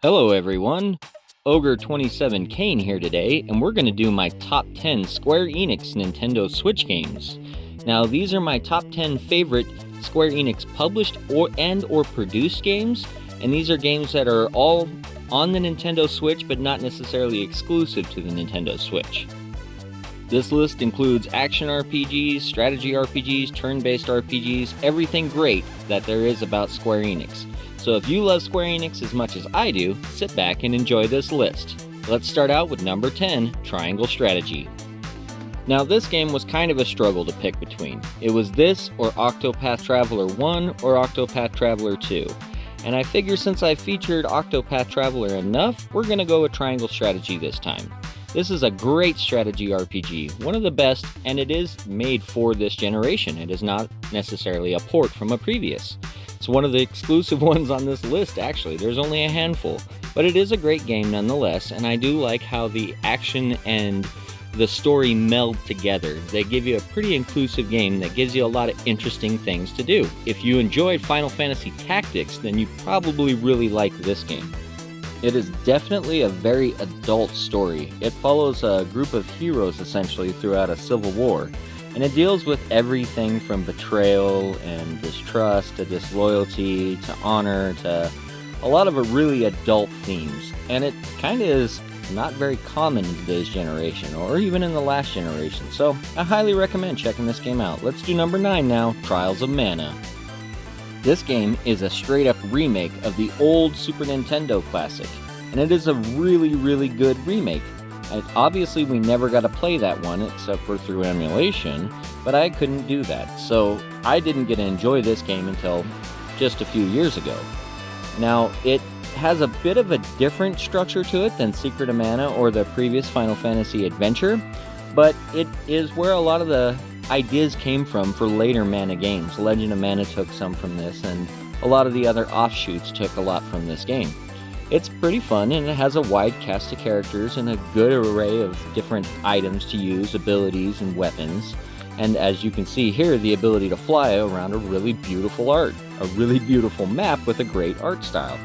Hello everyone, Ogre 27 Kane here today, and we're going to do my top 10 Square Enix Nintendo Switch games. Now these are my top 10 favorite Square Enix published or produced games, and these are games that are all on the Nintendo Switch but not necessarily exclusive to the Nintendo Switch. This list includes action RPGs, strategy RPGs, turn-based RPGs, everything great that there is about Square Enix. So if you love Square Enix as much as I do, sit back and enjoy this list. Let's start out with number 10, Triangle Strategy. Now this game was kind of a struggle to pick between. It was this or Octopath Traveler 1 or Octopath Traveler 2. And I figure since I featured Octopath Traveler enough, we're going to go with Triangle Strategy this time. This is a great strategy RPG, one of the best, and it is made for this generation. It is not necessarily a port from a previous. It's one of the exclusive ones on this list, actually. There's only a handful, but it is a great game nonetheless, and I do like how the action and the story meld together. They give you a pretty inclusive game that gives you a lot of interesting things to do. If you enjoyed Final Fantasy Tactics, then you probably really like this game. It is definitely a very adult story. It follows a group of heroes essentially throughout a civil war, and it deals with everything from betrayal and distrust to disloyalty to honor to a lot of really adult themes. And it kind of is not very common in today's generation or even in the last generation, so I highly recommend checking this game out. Let's do number 9 now, Trials of Mana. This game is a straight-up remake of the old Super Nintendo classic, and it is a really good remake. Obviously, we never got to play that one except for through emulation, but I couldn't do that, so I didn't get to enjoy this game until just a few years ago. Now, it has a bit of a different structure to it than Secret of Mana or the previous Final Fantasy Adventure, but it is where a lot of the ideas came from for later Mana games. Legend of Mana took some from this, and a lot of the other offshoots took a lot from this game. It's pretty fun, and it has a wide cast of characters and a good array of different items to use, abilities, and weapons. And as you can see here, the ability to fly around a really beautiful art. A really beautiful map with a great art style.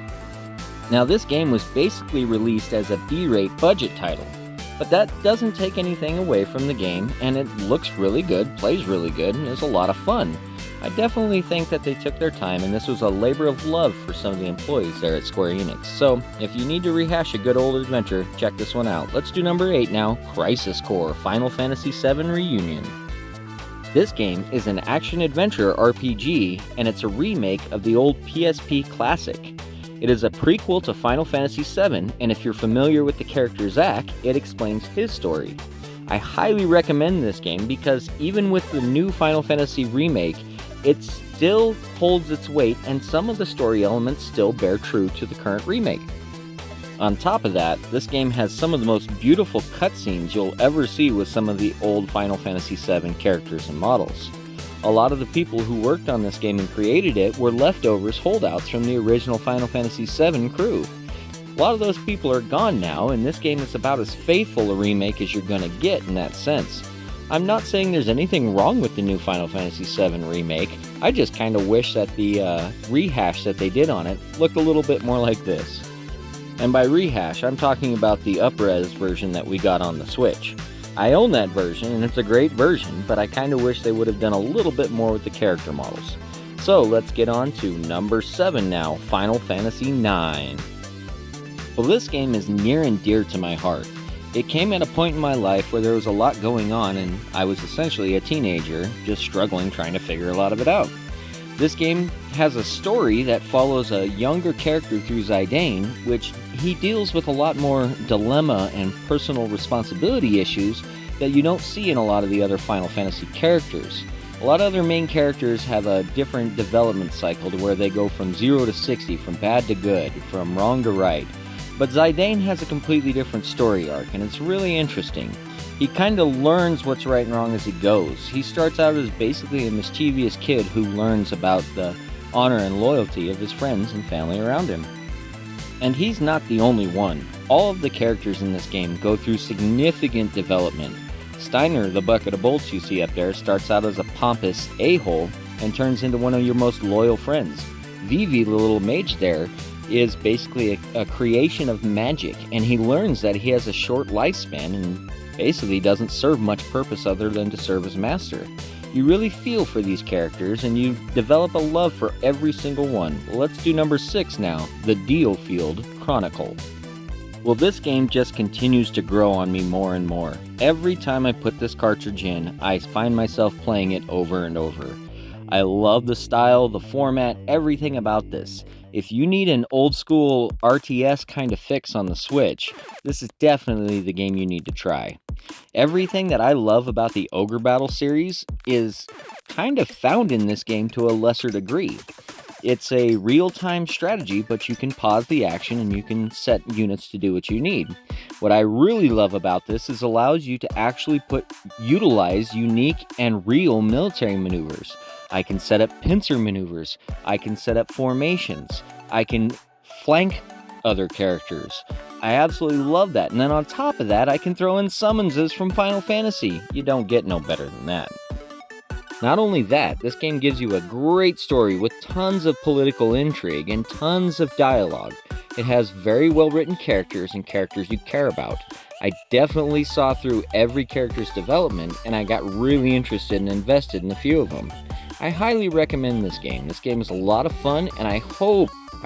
Now this game was basically released as a B-rate budget title, but that doesn't take anything away from the game, and it looks really good, plays really good, and is a lot of fun. I definitely think that they took their time, and this was a labor of love for some of the employees there at Square Enix. So, if you need to rehash a good old adventure, check this one out. Let's do number 8 now, Crisis Core Final Fantasy VII Reunion. This game is an action-adventure RPG, and it's a remake of the old PSP classic. It is a prequel to Final Fantasy VII, and if you're familiar with the character Zack, it explains his story. I highly recommend this game because even with the new Final Fantasy remake, it still holds its weight and some of the story elements still bear true to the current remake. On top of that, this game has some of the most beautiful cutscenes you'll ever see with some of the old Final Fantasy VII characters and models. A lot of the people who worked on this game and created it were leftovers holdouts from the original Final Fantasy VII crew. A lot of those people are gone now, and this game is about as faithful a remake as you're gonna get in that sense. I'm not saying there's anything wrong with the new Final Fantasy VII remake, I just kinda wish that the rehash that they did on it looked a little bit more like this. And by rehash, I'm talking about the up-res version that we got on the Switch. I own that version, and it's a great version, but I kinda wish they would have done a little bit more with the character models. So let's get on to number 7 now, Final Fantasy IX. Well, this game is near and dear to my heart. It came at a point in my life where there was a lot going on, and I was essentially a teenager, just struggling trying to figure a lot of it out. This game has a story that follows a younger character through Zidane, which he deals with a lot more dilemma and personal responsibility issues that you don't see in a lot of the other Final Fantasy characters. A lot of other main characters have a different development cycle to where they go from 0 to 60, from bad to good, from wrong to right. But Zidane has a completely different story arc, and it's really interesting. He kind of learns what's right and wrong as he goes. He starts out as basically a mischievous kid who learns about the honor and loyalty of his friends and family around him. And he's not the only one. All of the characters in this game go through significant development. Steiner, the bucket of bolts you see up there, starts out as a pompous a-hole and turns into one of your most loyal friends. Vivi, the little mage there, is basically a creation of magic, and he learns that he has a short lifespan and basically doesn't serve much purpose other than to serve his master. You really feel for these characters, and you develop a love for every single one. Well, let's do number 6 now, the Deal Field Chronicle. Well, this game just continues to grow on me more and more. Every time I put this cartridge in, I find myself playing it over and over. I love the style, the format, everything about this. If you need an old school RTS kind of fix on the Switch, this is definitely the game you need to try. Everything that I love about the Ogre Battle series is kind of found in this game to a lesser degree. It's a real-time strategy, but you can pause the action and you can set units to do what you need. What I really love about this is it allows you to actually utilize unique and real military maneuvers. I can set up pincer maneuvers, I can set up formations, I can flank other characters. I absolutely love that. And then on top of that, I can throw in summonses from Final Fantasy. You don't get no better than that. Not only that, this game gives you a great story with tons of political intrigue and tons of dialogue. It has very well written characters and characters you care about. I definitely saw through every character's development, and I got really interested and invested in a few of them. I highly recommend this game. This game is a lot of fun, and I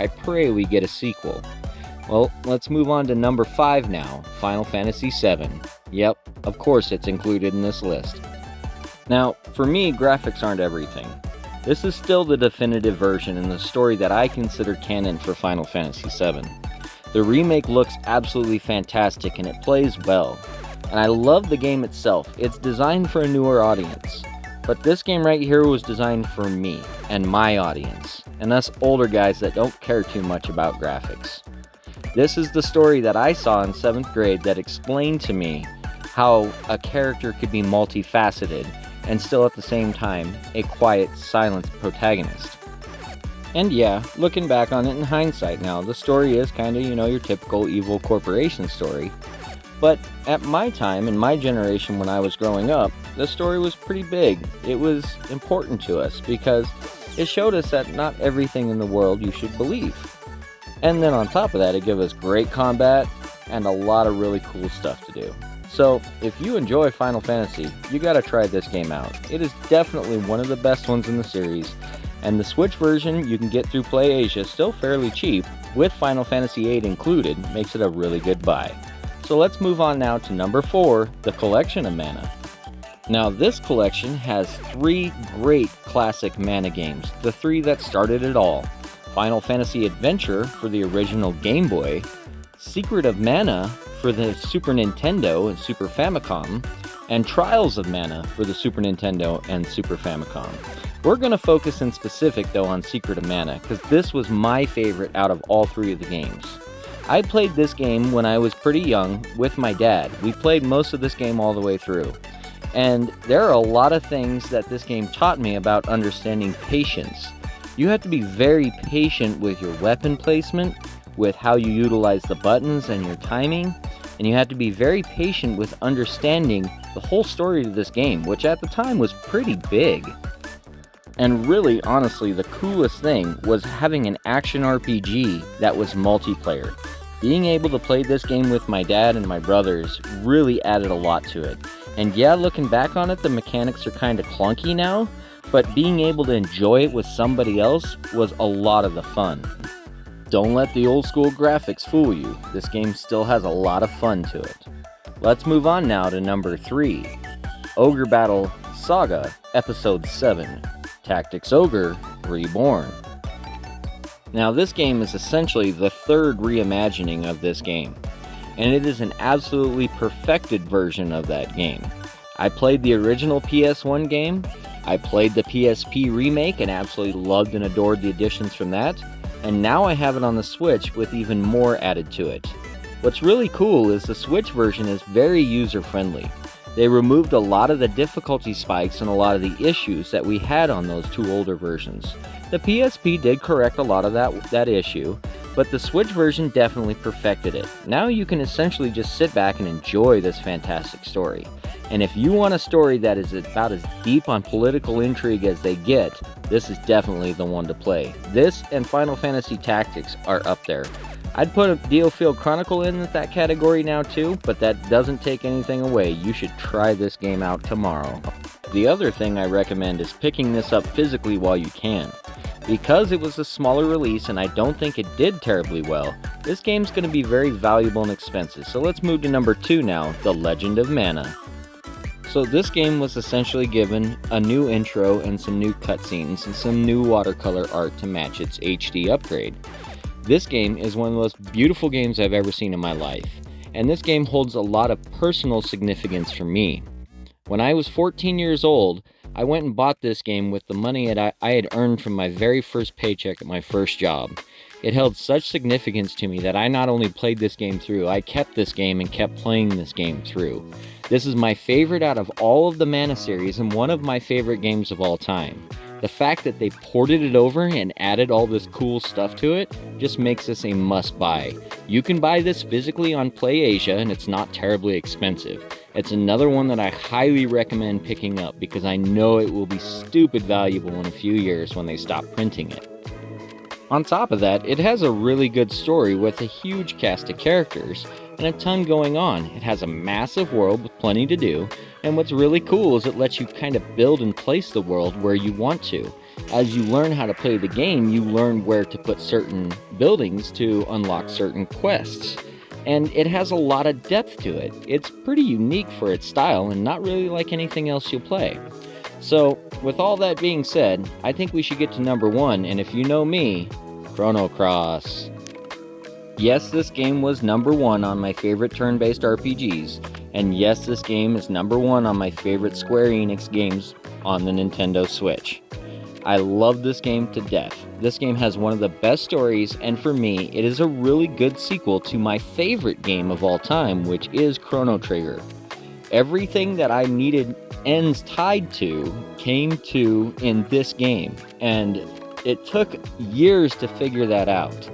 pray we get a sequel. Well, let's move on to number 5 now, Final Fantasy VII. Yep, of course it's included in this list. Now, for me, graphics aren't everything. This is still the definitive version and the story that I consider canon for Final Fantasy VII. The remake looks absolutely fantastic and it plays well. And I love the game itself. It's designed for a newer audience. But this game right here was designed for me and my audience, and us older guys that don't care too much about graphics. This is the story that I saw in 7th grade that explained to me how a character could be multifaceted and still at the same time a quiet, silent protagonist. And yeah, looking back on it in hindsight now, the story is kinda, your typical evil corporation story. But at my time, in my generation when I was growing up, the story was pretty big. It was important to us because it showed us that not everything in the world you should believe. And then on top of that, it gave us great combat and a lot of really cool stuff to do. So, if you enjoy Final Fantasy, you gotta try this game out. It is definitely one of the best ones in the series, and the Switch version you can get through PlayAsia still fairly cheap, with Final Fantasy VIII included, makes it a really good buy. So let's move on now to number 4, the Collection of Mana. Now this collection has 3 great classic Mana games, the 3 that started it all. Final Fantasy Adventure for the original Game Boy, Secret of Mana for the Super Nintendo and Super Famicom, and Trials of Mana for the Super Nintendo and Super Famicom. We're going to focus in specific though on Secret of Mana, because this was my favorite out of all 3 of the games. I played this game when I was pretty young with my dad. We played most of this game all the way through. And there are a lot of things that this game taught me about understanding patience. You have to be very patient with your weapon placement, with how you utilize the buttons and your timing, and you have to be very patient with understanding the whole story of this game, which at the time was pretty big. And really, honestly, the coolest thing was having an action RPG that was multiplayer. Being able to play this game with my dad and my brothers really added a lot to it. And yeah, looking back on it, the mechanics are kind of clunky now, but being able to enjoy it with somebody else was a lot of the fun. Don't let the old school graphics fool you. This game still has a lot of fun to it. Let's move on now to number 3. Ogre Battle Saga Episode 7. Tactics Ogre Reborn. Now this game is essentially the 3rd reimagining of this game, and it is an absolutely perfected version of that game. I played the original PS1 game, I played the PSP remake and absolutely loved and adored the additions from that, and now I have it on the Switch with even more added to it. What's really cool is the Switch version is very user-friendly. They removed a lot of the difficulty spikes and a lot of the issues that we had on those 2 older versions. The PSP did correct a lot of that issue, but the Switch version definitely perfected it. Now you can essentially just sit back and enjoy this fantastic story. And if you want a story that is about as deep on political intrigue as they get, this is definitely the one to play. This and Final Fantasy Tactics are up there. I'd put a DioField Chronicle in that category now too, but that doesn't take anything away. You should try this game out tomorrow. The other thing I recommend is picking this up physically while you can. Because it was a smaller release and I don't think it did terribly well, this game's going to be very valuable and expensive. So let's move to number 2 now, The Legend of Mana. So this game was essentially given a new intro and some new cutscenes and some new watercolor art to match its HD upgrade. This game is one of the most beautiful games I've ever seen in my life, and this game holds a lot of personal significance for me. When I was 14 years old, I went and bought this game with the money that I had earned from my very first paycheck at my first job. It held such significance to me that I not only played this game through, I kept this game and kept playing this game through. This is my favorite out of all of the Mana series and one of my favorite games of all time. The fact that they ported it over and added all this cool stuff to it just makes this a must-buy. You can buy this physically on PlayAsia and it's not terribly expensive. It's another one that I highly recommend picking up because I know it will be stupid valuable in a few years when they stop printing it. On top of that, it has a really good story with a huge cast of characters and a ton going on. It has a massive world with plenty to do, and what's really cool is it lets you kind of build and place the world where you want to. As you learn how to play the game, you learn where to put certain buildings to unlock certain quests. And it has a lot of depth to it. It's pretty unique for its style and not really like anything else you'll play. So, with all that being said, I think we should get to number 1, and if you know me, Chrono Cross. Yes, this game was number 1 on my favorite turn-based RPGs, and yes, this game is number 1 on my favorite Square Enix games on the Nintendo Switch. I love this game to death. This game has one of the best stories, and for me, it is a really good sequel to my favorite game of all time, which is Chrono Trigger. Everything that I needed ends tied to came to in this game, and it took years to figure that out.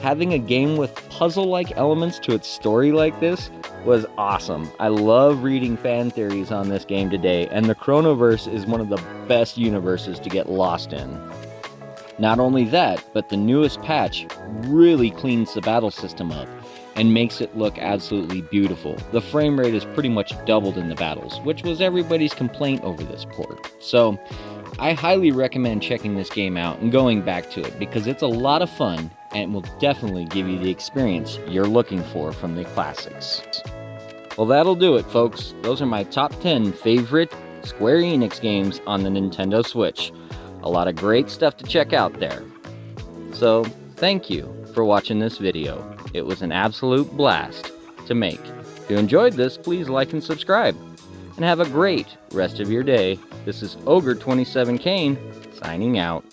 Having a game with puzzle-like elements to its story like this was awesome. I love reading fan theories on this game today, and the Chronoverse is one of the best universes to get lost in. Not only that, but the newest patch really cleans the battle system up and makes it look absolutely beautiful. The frame rate is pretty much doubled in the battles, which was everybody's complaint over this port. So, I highly recommend checking this game out and going back to it because it's a lot of fun and it will definitely give you the experience you're looking for from the classics. Well, that'll do it, folks. Those are my top 10 favorite Square Enix games on the Nintendo Switch. A lot of great stuff to check out there. So, thank you for watching this video. It was an absolute blast to make. If you enjoyed this, please like and subscribe. And have a great rest of your day. This is Ogre 27 Kane, signing out.